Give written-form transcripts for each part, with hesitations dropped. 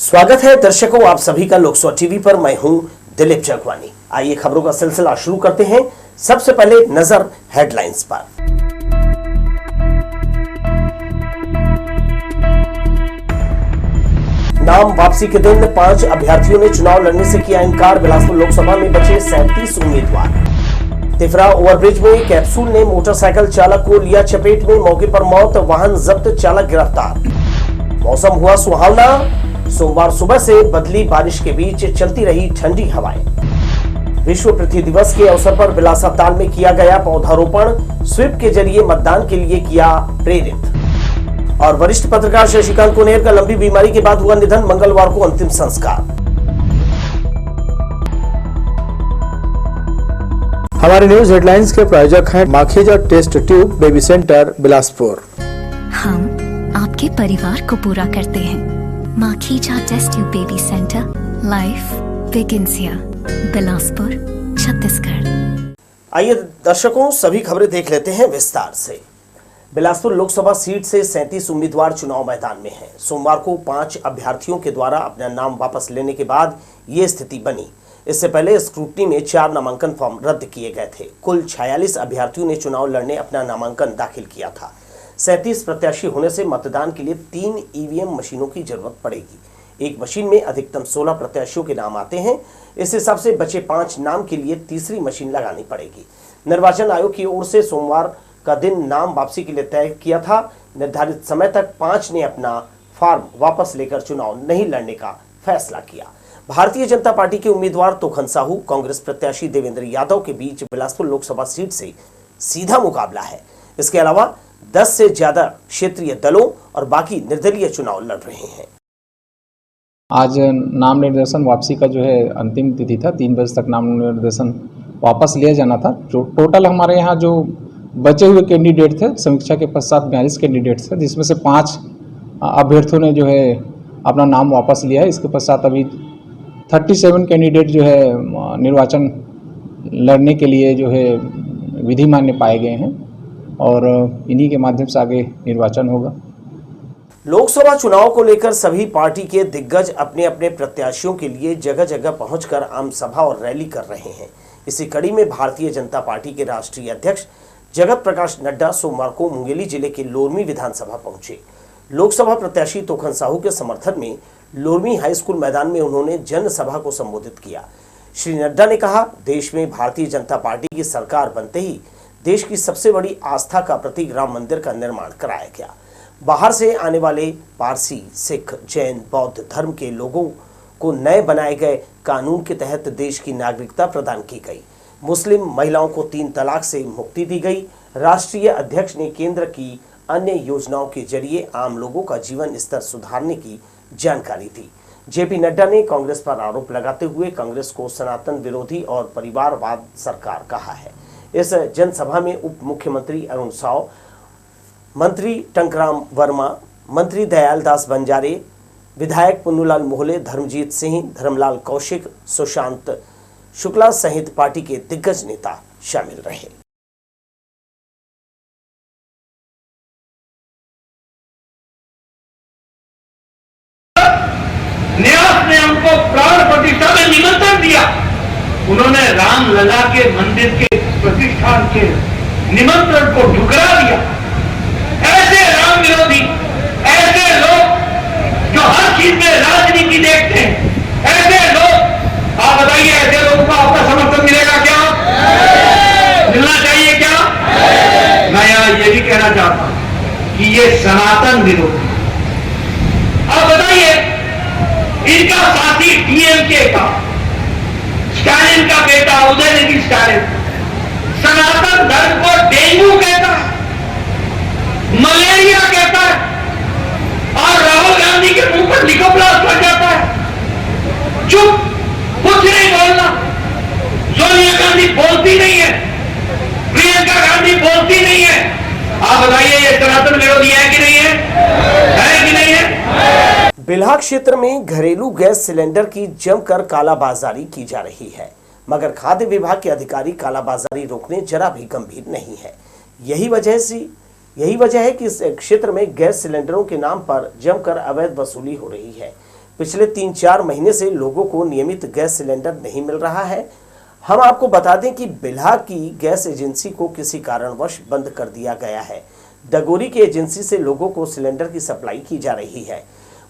स्वागत है दर्शकों आप सभी का लोकसभा टीवी पर। मैं हूं दिलीप जगवानी। आइए खबरों का सिलसिला शुरू करते हैं। सबसे पहले नजर हेडलाइंस पर। नाम वापसी के दिन 5 अभ्यर्थियों ने चुनाव लड़ने से किया इनकार। बिलासपुर लोकसभा में बचे 37 उम्मीदवार। तिफरा ओवरब्रिज में कैप्सूल ने मोटरसाइकिल चालक को लिया चपेट में, मौके पर मौत, वाहन जब्त, चालक गिरफ्तार। मौसम हुआ सुहावना। सोमवार सुबह से बदली बारिश के बीच चलती रही ठंडी हवाएं। विश्व पृथ्वी दिवस के अवसर पर बिलासपुर में किया गया पौधारोपण। स्वीप के जरिए मतदान के लिए किया प्रेरित। और वरिष्ठ पत्रकार शशिकांत कुनेर का लंबी बीमारी के बाद हुआ निधन। मंगलवार को अंतिम संस्कार। हमारे न्यूज हेडलाइंस के प्रायोजक हैं Makhija test tube baby centre Bilaspur. हम आपके परिवार को पूरा करते हैं। Makhija test tube baby centre, life begins here, Bilaspur, Chhattisgarh. आइए दर्शकों सभी खबरें देख लेते हैं विस्तार से। बिलासपुर लोकसभा सीट से 37 उम्मीदवार चुनाव मैदान में हैं। सोमवार को 5 अभ्यर्थियों के द्वारा अपना नाम वापस लेने के बाद ये स्थिति बनी। इससे पहले स्क्रूटनी में 4 नामांकन फॉर्म रद्द किए गए थे। कुल 46 अभ्यर्थियों ने चुनाव लड़ने अपना नामांकन दाखिल किया था। 37 प्रत्याशी होने से मतदान के लिए 3 ईवीएम मशीनों की जरूरत पड़ेगी। एक मशीन में अधिकतम 16 प्रत्याशियों के नाम आते हैं। इस हिसाब से बचे 5 नाम के लिए तीसरी मशीन लगानी पड़ेगी। निर्वाचन आयोग की ओर से सोमवार का दिन नाम वापसी के लिए तय किया था। निर्धारित समय तक 5 ने अपना फॉर्म वापस लेकर चुनाव नहीं लड़ने का फैसला किया। भारतीय जनता पार्टी के उम्मीदवार तोखन साहू, कांग्रेस प्रत्याशी देवेंद्र यादव के बीच बिलासपुर लोकसभा सीट से सीधा मुकाबला है। इसके अलावा 10 से ज्यादा क्षेत्रीय दलों और बाकी निर्दलीय चुनाव लड़ रहे हैं। आज नाम निर्देशन वापसी का जो है अंतिम तिथि था। 3 बजे तक नाम निर्देशन वापस लिया जाना था। टोटल हमारे यहाँ जो बचे हुए कैंडिडेट थे, समीक्षा के पश्चात 42 कैंडिडेट थे, जिसमें से 5 अभ्यर्थियों ने जो है अपना नाम वापस लिया है। इसके पश्चात अभी 37 कैंडिडेट जो है निर्वाचन लड़ने के लिए जो है विधि मान्य पाए गए हैं और इन्हीं के माध्यम से आगे निर्वाचन होगा। लोकसभा चुनाव को लेकर सभी पार्टी के दिग्गज अपने अपने प्रत्याशियों के लिए जगह जगह पहुंचकर आम सभा और रैली कर रहे हैं। इसी कड़ी में भारतीय जनता पार्टी के राष्ट्रीय अध्यक्ष जगत प्रकाश नड्डा सोमवार को मुंगेली जिले के लोरमी विधानसभा पहुंचे। लोकसभा प्रत्याशी तोखन साहू के समर्थन में लोरमी हाई स्कूल मैदान में उन्होंने जनसभा को संबोधित किया। श्री नड्डा ने कहा, देश में भारतीय जनता पार्टी की सरकार बनते ही देश की सबसे बड़ी आस्था का प्रतीक राम मंदिर का निर्माण कराया गया। बाहर से आने वाले पारसी, सिख, जैन, बौद्ध धर्म के लोगों को नए बनाए गए कानून के तहत देश की नागरिकता प्रदान की गई। मुस्लिम महिलाओं को 3 तलाक से मुक्ति दी गई। राष्ट्रीय अध्यक्ष ने केंद्र की अन्य योजनाओं के जरिए आम लोगों का जीवन स्तर सुधारने की जानकारी दी। जेपी नड्डा ने कांग्रेस पर आरोप लगाते हुए कांग्रेस को सनातन विरोधी और परिवारवाद सरकार कहा है। इस जनसभा में उप मुख्यमंत्री अरुण साव, मंत्री टंकराम वर्मा, मंत्री दयाल दास बंजारे, विधायक पुन्नूलाल मोहले, धर्मजीत सिंह, धर्मलाल कौशिक, सुशांत शुक्ला सहित पार्टी के दिग्गज नेता शामिल रहे। न्यास ने हमको प्राण प्रतिष्ठा में निमंत्रण दिया। उन्होंने रामलला के मंदिर के प्रतिष्ठान के निमंत्रण को ठुकरा दिया। ऐसे राम विरोधी, ऐसे लोग जो हर चीज में राजनीति देखते हैं, ऐसे लोग, आप बताइए ऐसे लोगों को आपका समर्थन मिलेगा क्या? मिलना चाहिए क्या? मैं यहां ये भी कहना चाहता हूं कि ये सनातन विरोधी। आप बताइए, इनका साथी डीएमके का स्टालिन का बेटा उदयनिधि स्टालिन सनातन धर्म को डेंगू कहता है, मलेरिया कहता है और राहुल गांधी के मुंह पर लिकोप्लास्ट लग जाता है। चुप, कुछ नहीं बोलना। सोनिया गांधी बोलती नहीं है, प्रियंका गांधी बोलती नहीं है। आप बताइए ये सनातन विरोधी है कि नहीं है? है कि नहीं है? बिल्हा क्षेत्र में घरेलू गैस सिलेंडर की जमकर कालाबाजारी की जा रही है, मगर खाद्य विभाग के अधिकारी कालाबाजारी रोकने जरा भी गंभीर नहीं है। यही वजह है कि इस क्षेत्र में गैस सिलेंडरों के नाम पर जमकर अवैध वसूली हो रही है। पिछले 3-4 महीने से लोगों को नियमित गैस सिलेंडर नहीं मिल रहा है। हम आपको बता दें कि बिल्हा की गैस एजेंसी को किसी कारणवश बंद कर दिया गया है। डगोरी की एजेंसी से लोगों को सिलेंडर की सप्लाई की जा रही है।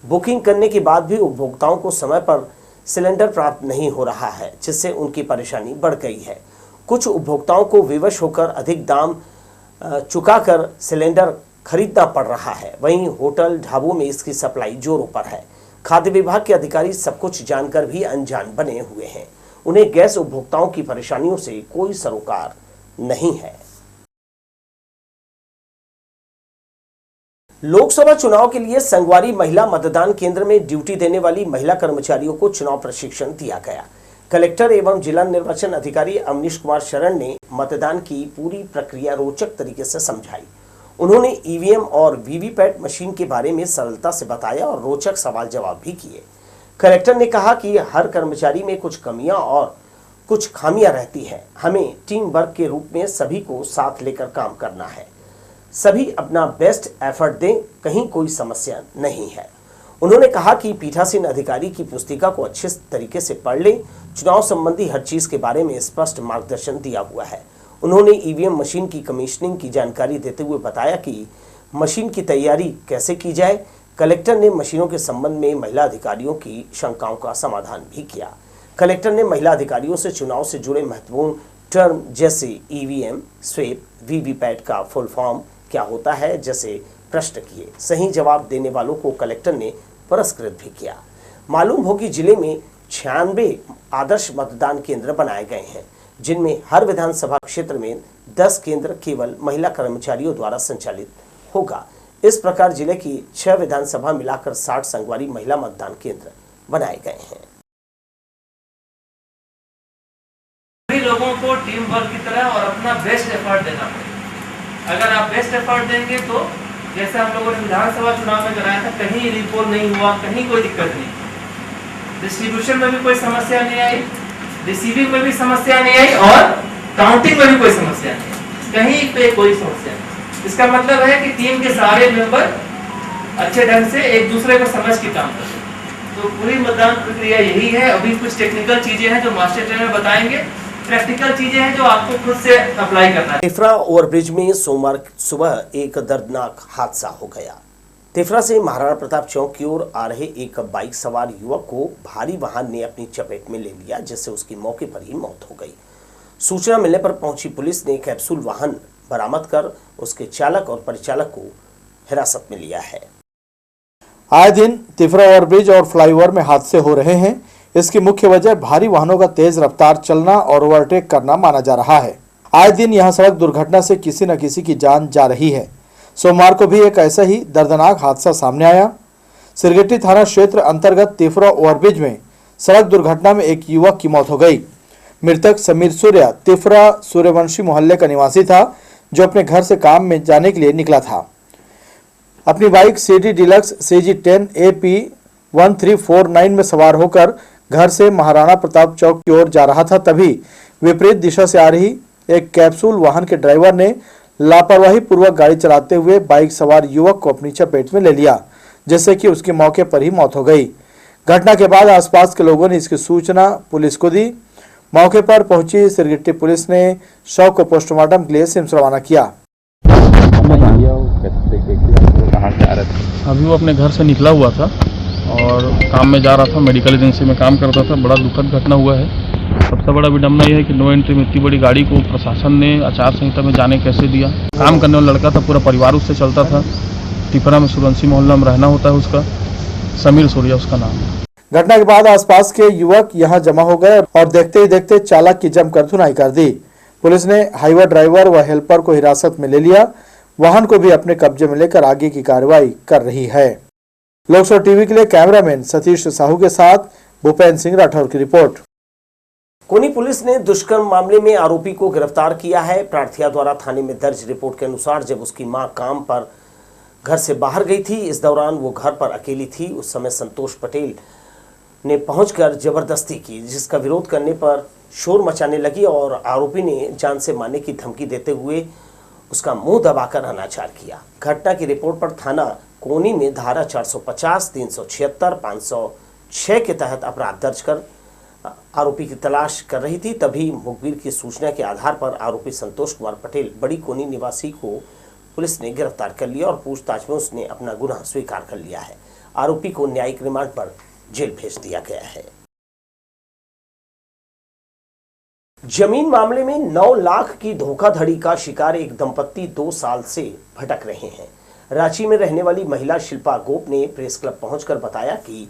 बुकिंग करने के बाद भी उपभोक्ताओं को समय पर सिलेंडर प्राप्त नहीं हो रहा है, जिससे उनकी परेशानी बढ़ गई है। कुछ उपभोक्ताओं को विवश होकर अधिक दाम चुकाकर सिलेंडर खरीदना पड़ रहा है। वहीं होटल ढाबों में इसकी सप्लाई जोरों पर है। खाद्य विभाग के अधिकारी सब कुछ जानकर भी अनजान बने हुए हैं। उन्हें गैस उपभोक्ताओं की परेशानियों से कोई सरोकार नहीं है। लोकसभा चुनाव के लिए संगवारी महिला मतदान केंद्र में ड्यूटी देने वाली महिला कर्मचारियों को चुनाव प्रशिक्षण दिया गया। कलेक्टर एवं जिला निर्वाचन अधिकारी अवनीश कुमार शरण ने मतदान की पूरी प्रक्रिया रोचक तरीके से समझाई। उन्होंने ईवीएम और वीवीपैट मशीन के बारे में सरलता से बताया और रोचक सवाल जवाब भी किए। कलेक्टर ने कहा कि हर कर्मचारी में कुछ कमियां और कुछ खामियां रहती हैं। हमें टीम वर्क के रूप में सभी को साथ लेकर काम करना है। सभी अपना बेस्ट एफर्ट दें, कहीं कोई समस्या नहीं है। उन्होंने कहा कि पीठासीन अधिकारी की पुस्तिका को अच्छे तरीके से पढ़ लें। चुनाव संबंधी हर चीज के बारे में स्पष्ट मार्गदर्शन दिया हुआ है। उन्होंने ईवीएम मशीन की कमीशनिंग की जानकारी देते हुए बताया कि मशीन की तैयारी कैसे की जाए। कलेक्टर ने मशीनों के संबंध में महिला अधिकारियों की शंकाओं का समाधान भी किया। कलेक्टर ने महिला अधिकारियों से चुनाव से जुड़े महत्वपूर्ण टर्म जैसे ईवीएम, स्वीप, वीवीपैट का फुल फॉर्म क्या होता है जैसे प्रश्न किए। सही जवाब देने वालों को कलेक्टर ने पुरस्कृत भी किया। मालूम हो कि जिले में 96 आदर्श मतदान केंद्र बनाए गए हैं, जिनमें हर विधानसभा क्षेत्र में 10 केंद्र केवल महिला कर्मचारियों द्वारा संचालित होगा। इस प्रकार जिले की 6 विधानसभा मिलाकर 60 संगवारी महिला मतदान केंद्र बनाए गए हैं। सभी लोगों को टीम वर्क की तरह और अपना बेस्ट एफर्ट देना पड़ेगा। अगर आप बेस्ट एफर्ट देंगे तो जैसे हम लोगों ने विधानसभा चुनाव में कराया था, कहीं रिपोल नहीं हुआ, कहीं कोई दिक्कत नहीं, डिस्ट्रीब्यूशन में भी कोई समस्या नहीं आई, रिसीविंग में भी समस्या नहीं आई और काउंटिंग में भी कोई समस्या नहीं आई, कहीं पे कोई समस्या नहीं। इसका मतलब है कि टीम के सारे मेंबर अच्छे ढंग से एक दूसरे को समझ के काम करते हैं। तो पूरी मतदान प्रक्रिया यही है। अभी कुछ टेक्निकल चीजें हैं जो मास्टर ट्रेनर बताएंगे, प्रैक्टिकल चीजें हैं जो आपको खुद से अप्लाई करना है। तिफरा ओवरब्रिज में सोमवार सुबह एक दर्दनाक हादसा हो गया। तिफरा से महाराणा प्रताप चौक की ओर आ रहे एक बाइक सवार युवक को भारी वाहन ने अपनी चपेट में ले लिया, जिससे उसकी मौके पर ही मौत हो गई। सूचना मिलने पर पहुंची पुलिस ने कैप्सूल वाहन बरामद कर उसके चालक और परिचालक को हिरासत में लिया है। आए दिन तिफरा ओवरब्रिज और फ्लाईओवर में हादसे हो रहे हैं। इसकी मुख्य वजह भारी वाहनों का तेज रफ्तार चलना और ओवरटेक करना माना जा रहा है। आए दिन यहां सड़क दुर्घटना से किसी न किसी की जान जा रही है। सोमवार को भी एक ऐसा ही दर्दनाक हादसा सामने आया। सिरगिट्टी थाना क्षेत्र अंतर्गत तिफरा ओवरब्रिज में सड़क दुर्घटना में एक युवक की मौत हो गई। मृतक समीर सूर्या तिफरा सूर्यवंशी मोहल्ले का निवासी था, जो अपने घर से काम में जाने के लिए निकला था। अपनी bike city deluxe CG10 AP 1349 में सवार होकर घर से महाराणा प्रताप चौक की ओर जा रहा था। तभी विपरीत दिशा से आ रही एक कैप्सूल वाहन के ड्राइवर ने लापरवाही पूर्वक गाड़ी चलाते हुए बाइक सवार युवक को अपनी चपेट में ले लिया, जिससे कि उसकी मौके पर ही मौत हो गई। घटना के बाद आसपास के लोगों ने इसकी सूचना पुलिस को दी। मौके पर पहुंची सिरगिट्टी पुलिस ने शव को पोस्टमार्टम के लिए सिम्स रवाना किया। अभी वो अपने घर से निकला हुआ था और काम में जा रहा था, मेडिकल एजेंसी में काम करता था। बड़ा दुखद घटना हुआ है। सबसे बड़ा विडम्बना यह है कि नो एंट्री में इतनी बड़ी गाड़ी को प्रशासन ने आचार संहिता में जाने कैसे दिया। काम करने वाला लड़का था, पूरा परिवार उससे चलता था। तिफरा में सूर्यवंशी मोहल्ला में रहना होता है उसका। समीर सूर्या उसका नाम है। घटना के बाद आसपास के युवक यहां जमा हो गए और देखते ही देखते चालक की जमकर धुनाई कर दी। पुलिस ने हाईवे ड्राइवर व हेल्पर को हिरासत में ले लिया। वाहन को भी अपने कब्जे में लेकर आगे की कार्रवाई कर रही है। लोकसभा टीवी के लिए कैमरामैन सतीश साहू के साथ भूपेंद्र सिंह राठौर की रिपोर्ट। कोनी पुलिस ने दुष्कर्म मामले में आरोपी को गिरफ्तार किया है। प्रार्थिया द्वारा थाने में दर्ज रिपोर्ट के अनुसार जब उसकी मां काम पर घर से बाहर गई थी, इस दौरान वो घर पर अकेली थी। उस समय संतोष पटेल ने पहुंचकर जबरदस्ती की, जिसका विरोध करने पर शोर मचाने लगी और आरोपी ने जान से मारने की धमकी देते हुए उसका मुंह दबाकर अनाचार किया। घटना की रिपोर्ट पर थाना कोनी में धारा 450, 376, 6 के तहत अपराध दर्ज कर आरोपी की तलाश कर रही थी। तभी मुखबिर की सूचना के आधार पर आरोपी संतोष कुमार पटेल बड़ी कोनी निवासी को पुलिस ने गिरफ्तार कर लिया और पूछताछ में उसने अपना गुनाह स्वीकार कर लिया है। आरोपी को न्यायिक रिमांड पर जेल भेज दिया गया है। जमीन मामले में 9 लाख की धोखाधड़ी का शिकार एक दंपत्ति 2 साल से भटक रहे हैं। रांची में रहने वाली महिला शिल्पा गोप ने प्रेस क्लब पहुंचकर बताया कि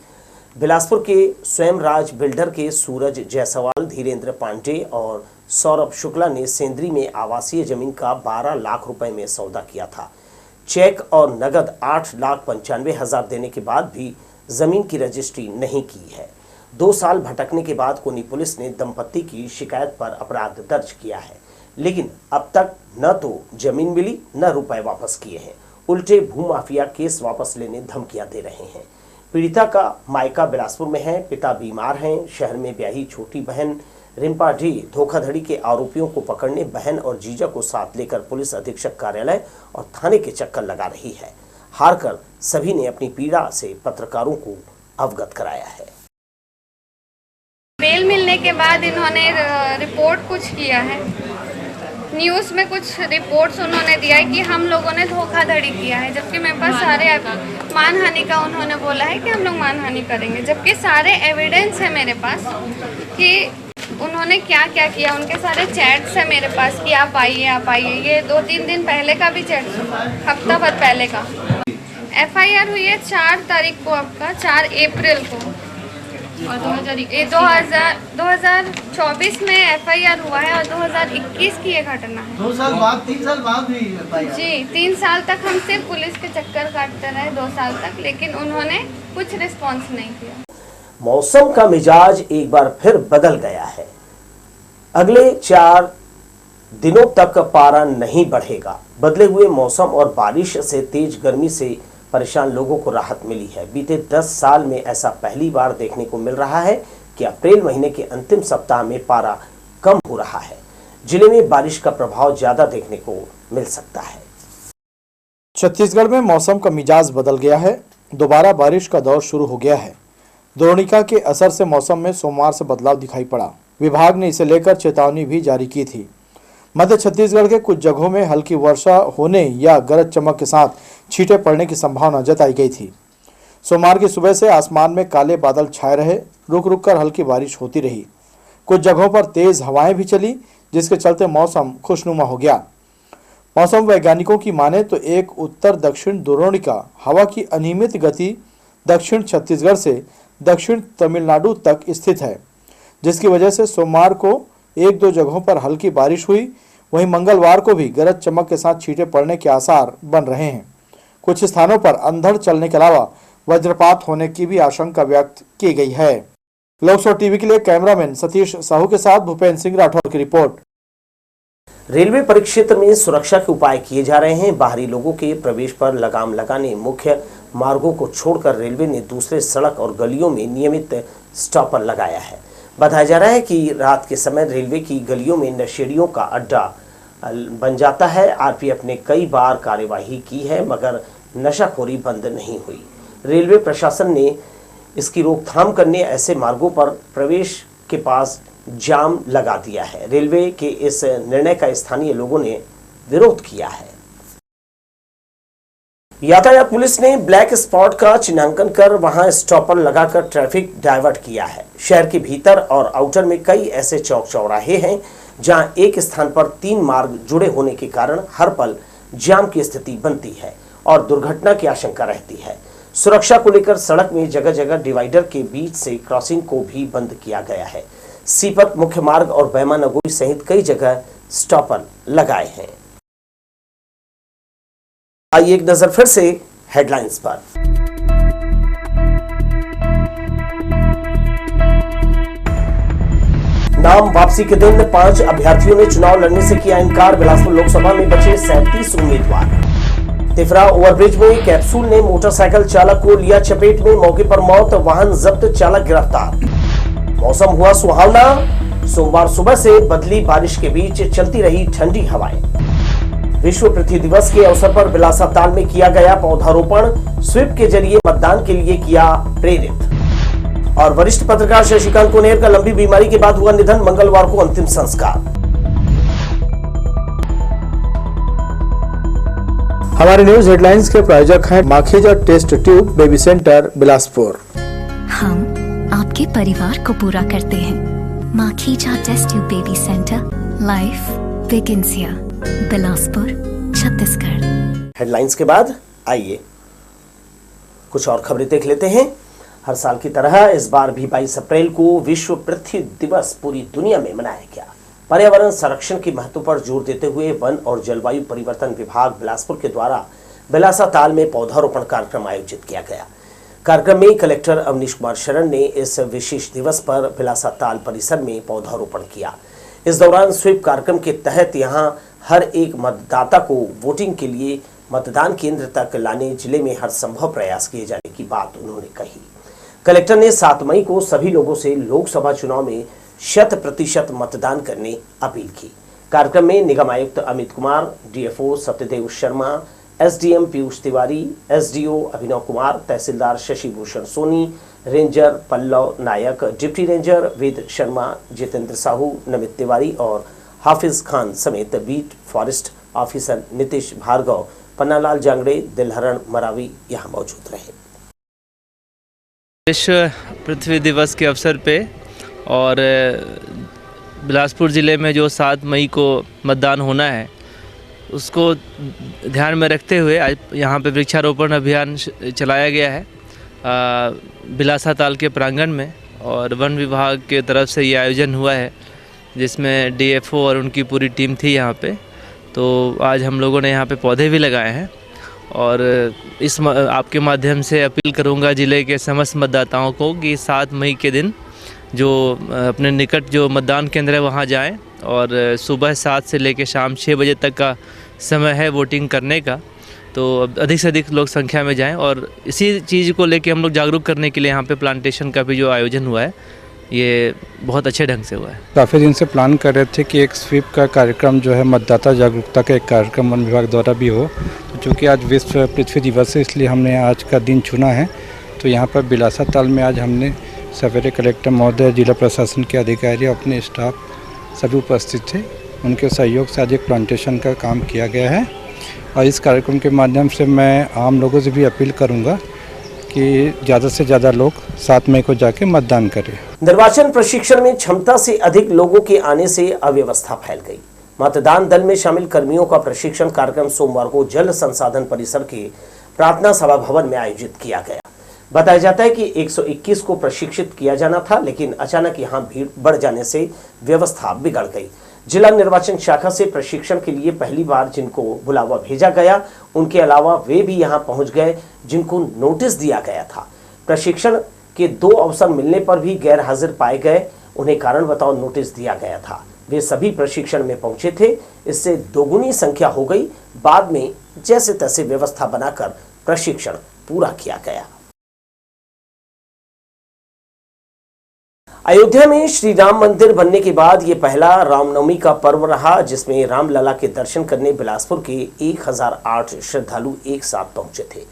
बिलासपुर के स्वयंराज बिल्डर के सूरज जायसवाल, धीरेन्द्र पांडे और सौरभ शुक्ला ने सेंद्री में आवासीय जमीन का 12 लाख रुपए में सौदा किया था। चेक और नगद 8,95,000 देने के बाद भी जमीन की रजिस्ट्री नहीं की है। 2 साल भटकने के बाद कोनी पुलिस ने दंपत्ति की शिकायत पर अपराध दर्ज किया है, लेकिन अब तक न तो जमीन मिली न रुपए वापस किए हैं। उल्टे भूमाफिया केस वापस लेने धमकियां दे रहे हैं। पीड़िता का मायका बिलासपुर में है, पिता बीमार हैं। शहर में ब्याही छोटी बहन रिम्पा डी धोखाधड़ी के आरोपियों को पकड़ने बहन और जीजा को साथ लेकर पुलिस अधीक्षक कार्यालय और थाने के चक्कर लगा रही है। हारकर सभी ने अपनी पीड़ा से पत्रकारों को अवगत कराया है। बेल मिलने के बाद इन्होंने रिपोर्ट कुछ किया है, न्यूज़ में कुछ रिपोर्ट्स उन्होंने दिया है कि हम लोगों ने धोखाधड़ी किया है, जबकि मेरे पास सारे मानहानि का उन्होंने बोला है कि हम लोग मानहानि करेंगे, जबकि सारे एविडेंस है मेरे पास कि उन्होंने क्या क्या किया। उनके सारे चैट्स हैं मेरे पास कि आप आइए। ये 2-3 दिन पहले का भी चैट, हफ्ता भर पहले का। FIR हुई है 4 तारीख को, आपका 4 अप्रैल को, और 2024 में FIR हुआ है और 2021 की ये घटना है। 2 साल बाद 3 साल बाद भी जी 3 साल तक हम सिर्फ पुलिस के चक्कर काटते रहे, 2 साल तक, लेकिन उन्होंने कुछ रिस्पॉन्स नहीं किया। मौसम का मिजाज एक बार फिर बदल गया है। अगले 4 दिनों तक पारा नहीं बढ़ेगा। बदले हुए मौसम और बारिश से तेज गर्मी से परेशान लोगों को राहत मिली है। बीते 10 साल में ऐसा पहली बार देखने को मिल रहा है कि अप्रैल महीने के अंतिम सप्ताह में पारा कम हो रहा है। जिले में बारिश का प्रभाव ज्यादा देखने को मिल सकता है। छत्तीसगढ़ में मौसम का मिजाज बदल गया है। दोबारा बारिश का दौर शुरू हो गया है। द्रोणिका के असर से मौसम में सोमवार से बदलाव दिखाई पड़ा। विभाग ने इसे लेकर चेतावनी भी जारी की थी। मध्य छत्तीसगढ़ के कुछ जगहों में हल्की वर्षा होने या गरज चमक के साथ छींटे पड़ने की संभावना जताई गई थी। सोमवार की सुबह से आसमान में काले बादल छाए रहे। रुक रुक कर हल्की बारिश होती रही। कुछ जगहों पर तेज हवाएं भी चली, जिसके चलते मौसम खुशनुमा हो गया। मौसम वैज्ञानिकों की माने तो एक उत्तर दक्षिण द्रोणिका हवा की अनियमित गति दक्षिण छत्तीसगढ़ से दक्षिण तमिलनाडु तक स्थित है, जिसकी वजह से सोमवार को 1-2 जगहों पर हल्की बारिश हुई। वहीं मंगलवार को भी गरज चमक के साथ छींटे पड़ने के आसार बन रहे हैं। कुछ स्थानों पर अंधड़ चलने के अलावा वज्रपात होने की भी आशंका व्यक्त की गई है। लोकसभा टीवी के लिए कैमरामैन सतीश साहू के साथ भूपेंद्र सिंह राठौर की रिपोर्ट। रेलवे परिक्षेत्र में सुरक्षा के उपाय किए जा रहे हैं। बाहरी लोगों के प्रवेश पर लगाम लगाने मुख्य मार्गों को छोड़कर रेलवे ने दूसरे सड़क और गलियों में नियमित स्टॉपर लगाया है। बताया जा रहा है कि रात के समय रेलवे की गलियों में नशेड़ियों का अड्डा बन जाता है। आरपीएफ ने कई बार कार्यवाही की है, मगर नशाखोरी बंद नहीं हुई। रेलवे प्रशासन ने इसकी रोकथाम करने ऐसे मार्गों पर प्रवेश के पास जाम लगा दिया है। रेलवे के इस निर्णय का स्थानीय लोगों ने विरोध किया है। यातायात पुलिस ने ब्लैक स्पॉट का चिन्हांकन कर वहां स्टॉपर लगाकर ट्रैफिक डाइवर्ट किया है। शहर के भीतर और आउटर में कई ऐसे चौक चौराहे हैं जहां एक स्थान पर 3 मार्ग जुड़े होने के कारण हर पल जाम की स्थिति बनती है और दुर्घटना की आशंका रहती है। सुरक्षा को लेकर सड़क में जगह जगह डिवाइडर के बीच से क्रॉसिंग को भी बंद किया गया है। सीपत मुख्य मार्ग और बैमा नगोई सहित कई जगह स्टॉपर लगाए हैं। आइए एक नजर फिर से हेडलाइंस पर। नाम वापसी के दिन 5 अभ्यर्थियों ने चुनाव लड़ने से किया इनकार। बिलासपुर लोकसभा में बचे 37 उम्मीदवार। तिफरा ओवरब्रिज में कैप्सूल ने मोटरसाइकिल चालक को लिया चपेट में, मौके पर मौत, वाहन जब्त, चालक गिरफ्तार। मौसम हुआ सुहावना। सोमवार सुबह से बदली बारिश के बीच चलती रही ठंडी हवाएं। विश्व पृथ्वी दिवस के अवसर पर बिलासाताल में किया गया पौधारोपण। स्वीप के जरिए मतदान के लिए किया प्रेरित। और वरिष्ठ पत्रकार शशिकांत कुनेर का लंबी बीमारी के बाद हुआ निधन, मंगलवार को अंतिम संस्कार। हमारे न्यूज हेडलाइंस के प्रायोजक हैं Makhija test tube baby centre Bilaspur. हम आपके परिवार को पूरा करते हैं। Makhija test tube baby centre, life begins here, Bilaspur, Chhattisgarh. Headlines के बाद आइए कुछ और खबरें देख लेते हैं। हर साल की तरह इस बार भी 22 अप्रैल को विश्व पृथ्वी दिवस पूरी दुनिया में मनाया गया। पर्यावरण संरक्षण के महत्व पर जोर देते हुए वन और जलवायु परिवर्तन विभाग बिलासपुर के द्वारा बिलासा ताल में पौधारोपण कार्यक्रम आयोजित किया गया। कार्यक्रम में कलेक्टर अवनीश कुमार शरण ने इस विशेष दिवस पर बिलासा ताल परिसर में पौधारोपण किया। इस दौरान स्वीप कार्यक्रम के तहत यहां हर एक मतदाता को वोटिंग के लिए मतदान केंद्र तक लाने जिले में हर संभव प्रयास किए जाने की बात उन्होंने कही। कलेक्टर ने 7 मई को सभी लोगों से लोकसभा चुनाव में 100% मतदान करने अपील की। कार्यक्रम में निगम आयुक्त Amit Kumar, DFO Satyadev Sharma, SDM Piyush Tiwari, SDO Abhinav Kumar, तहसीलदार Shashi Bhushan Soni, ranger Pallav Nayak, deputy ranger Ved Sharma, Jitendra Sahu, Namit Tiwari और हाफिज खान समेत beat forest officer Nitish Bhargav, Pannalal Jangde, Dilharan Maravi यहाँ मौजूद रहे। विश्व पृथ्वी दिवस के अवसर पे और बिलासपुर ज़िले में जो 7 मई को मतदान होना है उसको ध्यान में रखते हुए आज यहाँ पे वृक्षारोपण अभियान चलाया गया है बिलासा ताल के प्रांगण में। और वन विभाग के तरफ से ये आयोजन हुआ है जिसमें डीएफओ और उनकी पूरी टीम थी यहाँ पे। तो आज हम लोगों ने यहाँ पे पौधे भी लगाए हैं और इस आपके माध्यम से अपील करूँगा ज़िले के समस्त मतदाताओं को कि 7 मई के दिन जो अपने निकट जो मतदान केंद्र है वहाँ जाएं और सुबह 7 से लेकर शाम 6 बजे तक का समय है वोटिंग करने का। तो अधिक से अधिक लोग संख्या में जाएं और इसी चीज़ को लेके हम लोग जागरूक करने के लिए यहाँ पे प्लांटेशन का भी जो आयोजन हुआ है ये बहुत अच्छे ढंग से हुआ है। काफ़ी दिन से प्लान कर रहे थे कि एक स्वीप का कार्यक्रम जो है मतदाता जागरूकता का एक कार्यक्रम वन विभाग द्वारा भी हो। तो चूँकि आज विश्व पृथ्वी दिवस है इसलिए हमने आज का दिन चुना है। तो यहाँ पर बिलासा ताल में आज हमने सवेरे कलेक्टर महोदय, जिला प्रशासन के अधिकारी, अपने स्टाफ सभी उपस्थित थे। उनके सहयोग से आज एक प्लांटेशन का काम किया गया है। और इस कार्यक्रम के माध्यम से मैं आम लोगों से भी अपील करूँगा कि ज़्यादा से ज़्यादा लोग 7 मई को जाके मतदान करें। निर्वाचन प्रशिक्षण में क्षमता से अधिक लोगों के आने से अव्यवस्था फैल गई। मतदान दल में शामिल कर्मियों का प्रशिक्षण कार्यक्रम सोमवार को जल संसाधन परिसर के प्रार्थना सभा भवन में आयोजित किया गया। बताया जाता है कि 121 को प्रशिक्षित किया जाना था, लेकिन अचानक यहां भीड़ बढ़ जाने से व्यवस्था बिगड़ गई। जिला निर्वाचन शाखा से प्रशिक्षण के लिए पहली बार जिनको बुलावा भेजा गया उनके अलावा वे भी यहां पहुंच गए जिनको नोटिस दिया गया था। प्रशिक्षण के 2 अवसर मिलने पर भी गैर हाजिर पाए गए। उन्हें कारण बताओ नोटिस दिया गया था। वे सभी प्रशिक्षण में पहुंचे थे। इससे दोगुनी संख्या हो गई। बाद में जैसे तैसे व्यवस्था बनाकर प्रशिक्षण पूरा किया गया। अयोध्या में श्री राम मंदिर बनने के बाद ये पहला रामनवमी का पर्व रहा जिसमें रामलला के दर्शन करने बिलासपुर के 1008 श्रद्धालु एक साथ पहुंचे थे।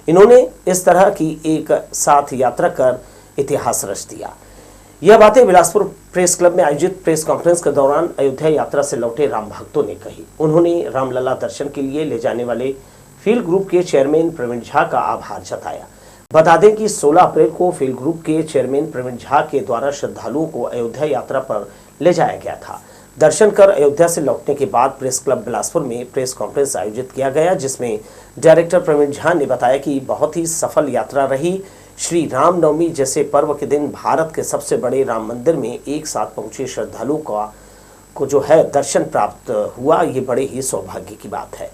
इन्होंने इस तरह की एक साथ यात्रा कर इतिहास रच दिया। यह बातें बिलासपुर प्रेस क्लब में आयोजित प्रेस कॉन्फ्रेंस के दौरान अयोध्या यात्रा से लौटे राम भक्तों ने कही। उन्होंने रामलला दर्शन के लिए ले जाने वाले फील्ड ग्रुप के चेयरमैन प्रवीण झा का आभार जताया। बता दें कि 16 अप्रैल को फील्ड ग्रुप के चेयरमैन प्रवीण झा के द्वारा श्रद्धालुओं को अयोध्या यात्रा पर ले जाया गया था। दर्शन कर अयोध्या से लौटने के बाद प्रेस क्लब बिलासपुर में प्रेस कॉन्फ्रेंस आयोजित किया गया जिसमें डायरेक्टर प्रवीण झा ने बताया कि बहुत ही सफल यात्रा रही। श्री रामनवमी जैसे पर्व के दिन भारत के सबसे बड़े राम मंदिर में एक साथ पहुंचे श्रद्धालुओं को जो है दर्शन प्राप्त हुआ, ये बड़े ही सौभाग्य की बात है।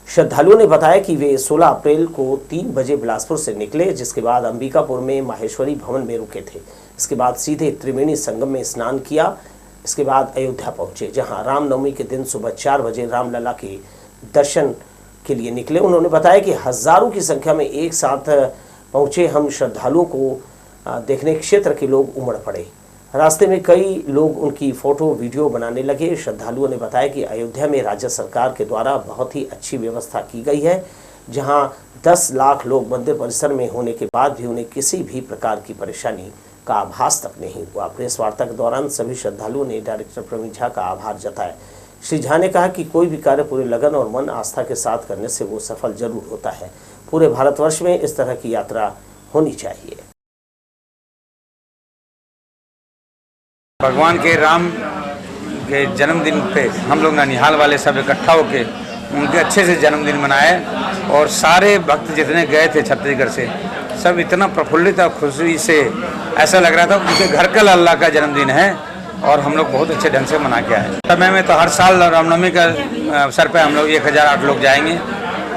श्रद्धालुओं ने बताया कि वे 16 अप्रैल को 3 बजे बिलासपुर से निकले, जिसके बाद अंबिकापुर में माहेश्वरी भवन में रुके थे। इसके बाद सीधे त्रिवेणी संगम में स्नान किया। इसके बाद अयोध्या पहुंचे, जहां रामनवमी के दिन सुबह 4 बजे रामलला के दर्शन के लिए निकले। उन्होंने बताया कि हजारों की संख्या में एक साथ पहुंचे हम श्रद्धालुओं को देखने क्षेत्र के लोग उमड़ पड़े। रास्ते में कई लोग उनकी फोटो वीडियो बनाने लगे। श्रद्धालुओं ने बताया कि अयोध्या में राज्य सरकार के द्वारा बहुत ही अच्छी व्यवस्था की गई है, जहां 10 लाख लोग मंदिर परिसर में होने के बाद भी उन्हें किसी भी प्रकार की परेशानी का आभास तक नहीं हुआ। प्रेस वार्ता के दौरान सभी श्रद्धालुओं ने डायरेक्टर प्रवीण झा का आभार जताया। श्री झा ने कहा कि कोई भी कार्य पूरे लगन और मन आस्था के साथ करने से वो सफल जरूर होता है। पूरे भारतवर्ष में इस तरह की यात्रा होनी चाहिए। भगवान के राम के जन्मदिन पे हम लोग ननिहाल वाले सब इकट्ठा होके उनके अच्छे से जन्मदिन मनाए और सारे भक्त जितने गए थे छत्तीसगढ़ से सब इतना प्रफुल्लित और खुशी से ऐसा लग रहा था उनके घर का अल्लाह का जन्मदिन है और हम लोग बहुत अच्छे ढंग से मना के आए। समय में तो हर साल रामनवमी का अवसर पे हम लोग 1008 लोग जाएंगे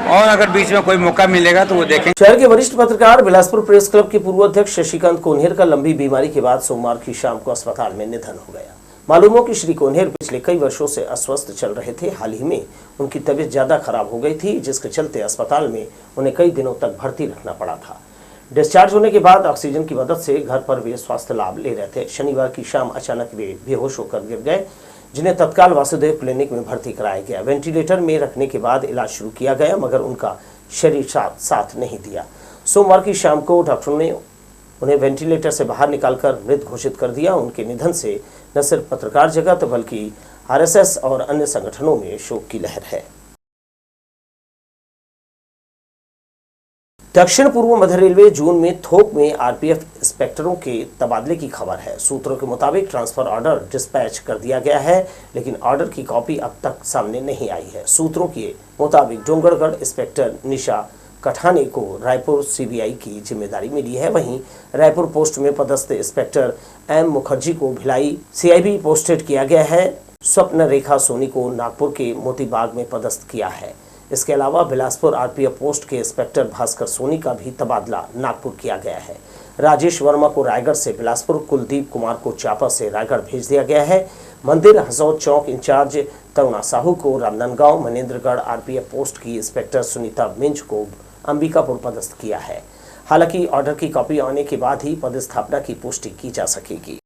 और अगर बीच में कोई मौका मिलेगा तो वो देखेंगे। शहर के वरिष्ठ पत्रकार बिलासपुर प्रेस क्लब के पूर्व अध्यक्ष शशिकांत कोन्हेर का लंबी बीमारी के बाद सोमवार की शाम को अस्पताल में निधन हो गया। मालूम हो कि श्री कोन्हेर पिछले कई वर्षों से अस्वस्थ चल रहे थे। हाल ही में उनकी तबीयत ज्यादा खराब हो गई थी, जिसके चलते अस्पताल में उन्हें कई दिनों तक भर्ती रखना पड़ा था। डिस्चार्ज होने के बाद ऑक्सीजन की मदद से घर पर वे स्वास्थ्य लाभ ले रहे थे। शनिवार की शाम अचानक वे बेहोश होकर गिर गए, जिन्हें तत्काल वासुदेव क्लिनिक में भर्ती कराया गया। वेंटिलेटर में रखने के बाद इलाज शुरू किया गया, मगर उनका शरीर साथ नहीं दिया। सोमवार की शाम को डॉक्टरों ने उन्हें वेंटिलेटर से बाहर निकालकर मृत घोषित कर दिया। उनके निधन से न सिर्फ पत्रकार जगत बल्कि आरएसएस और अन्य संगठनों में शोक की लहर है। दक्षिण पूर्व मध्य रेलवे जून में थोक में आरपीएफ इंस्पेक्टरों के तबादले की खबर है। सूत्रों के मुताबिक ट्रांसफर ऑर्डर डिस्पैच कर दिया गया है, लेकिन ऑर्डर की कॉपी अब तक सामने नहीं आई है। सूत्रों के मुताबिक डोंगरगढ़ इंस्पेक्टर निशा कठाने को रायपुर सीबीआई की जिम्मेदारी मिली है। वहीं रायपुर पोस्ट में पदस्थ इंस्पेक्टर एम मुखर्जी को भिलाई सीआईबी पोस्टेड किया गया है। स्वप्न रेखा सोनी को नागपुर के मोतीबाग में पदस्थ किया है। इसके अलावा बिलासपुर आरपीएफ पोस्ट के इंस्पेक्टर भास्कर सोनी का भी तबादला नागपुर किया गया है। राजेश वर्मा को रायगढ़ से बिलासपुर, कुलदीप कुमार को चांपा से रायगढ़ भेज दिया गया है। मंदिर हसौद चौक इंचार्ज तरुणा साहू को रामनंदगांव, मनेन्द्रगढ़ आरपीएफ पोस्ट की इंस्पेक्टर सुनीता मिंज को अंबिकापुर पदस्थ किया है। हालांकि ऑर्डर की कॉपी आने के बाद ही पदस्थापना की पुष्टि की जा सकेगी।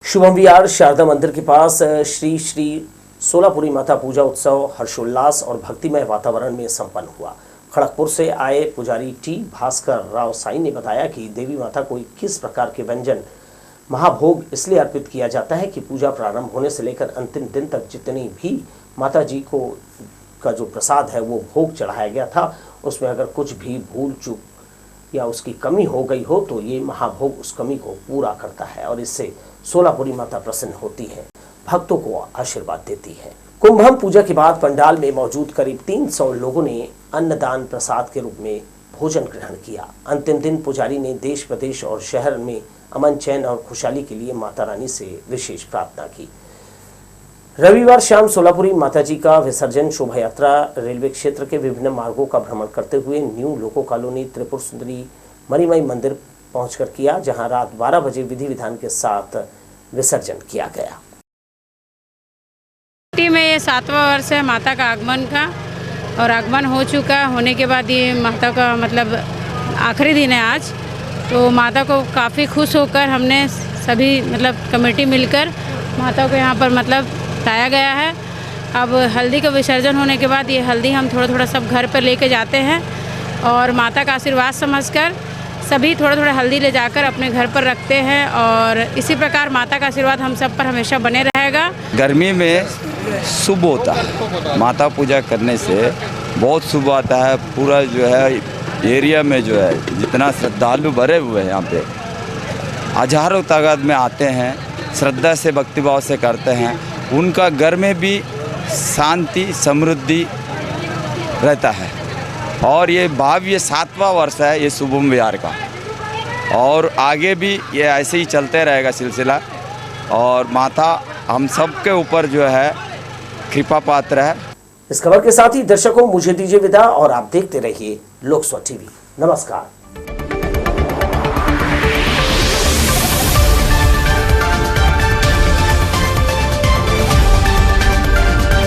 शुभम विहार शारदा मंदिर के पास श्री श्री सोलापुरी माता पूजा उत्सव हर्षोल्लास और भक्तिमय वातावरण में संपन्न हुआ। खड़गपुर से आए पुजारी टी भास्कर राव साई ने बताया कि देवी माता को 21 प्रकार के व्यंजन महाभोग इसलिए अर्पित किया जाता है कि पूजा प्रारंभ होने से लेकर अंतिम दिन तक जितनी भी माता जी को का जो प्रसाद है वो भोग चढ़ाया गया था, उसमें अगर कुछ भी भूल चूक या उसकी कमी हो गई हो तो ये महाभोग उस कमी को पूरा करता है और इससे सोलापुरी माता प्रसन्न होती है, भक्तों को आशीर्वाद देती है। कुंभम पूजा के बाद पंडाल में मौजूद करीब 300 लोगों ने अन्नदान प्रसाद के रूप में भोजन ग्रहण किया। अंतिम दिन पुजारी ने देश प्रदेश और शहर में अमन चैन और खुशहाली के लिए माता रानी से विशेष प्रार्थना की। रविवार शाम सोलापुरी माताजी का विसर्जन शोभा यात्रा रेलवे क्षेत्र के विभिन्न मार्गों का भ्रमण करते हुए न्यू लोको कॉलोनी त्रिपुर सुंदरी मणिमई मंदिर पहुंचकर किया, जहां रात 12 बजे विधि विधान के साथ विसर्जन किया गया। में ये 7वां वर्ष है माता का आगमन का और आगमन हो चुका होने के बाद ये माता का मतलब आखिरी दिन है आज। तो माता को काफ़ी खुश होकर हमने सभी मतलब कमेटी मिलकर माता को यहाँ पर मतलब लाया गया है। अब हल्दी का विसर्जन होने के बाद ये हल्दी हम थोड़ा थोड़ा सब घर पर लेके जाते हैं और माता का आशीर्वाद समझकर सभी थोड़ा थोड़ा हल्दी ले जाकर अपने घर पर रखते हैं और इसी प्रकार माता का आशीर्वाद हम सब पर हमेशा बने रहेगा। गर्मी में शुभ होता है, माता पूजा करने से बहुत शुभ आता है। पूरा जो है एरिया में जो है जितना श्रद्धालु भरे हुए हैं यहाँ पे हजारों तादाद में आते हैं, श्रद्धा से भक्तिभाव से करते हैं। उनका घर में भी शांति समृद्धि रहता है और ये भाव्य 7वां वर्ष है ये शुभम विहार का और आगे भी ये ऐसे ही चलते रहेगा सिलसिला और माता हम सब के ऊपर जो है कृपा पात्र है। इस खबर के साथ ही दर्शकों मुझे दीजिए विदा और आप देखते रहिए लोकसभा टीवी। नमस्कार।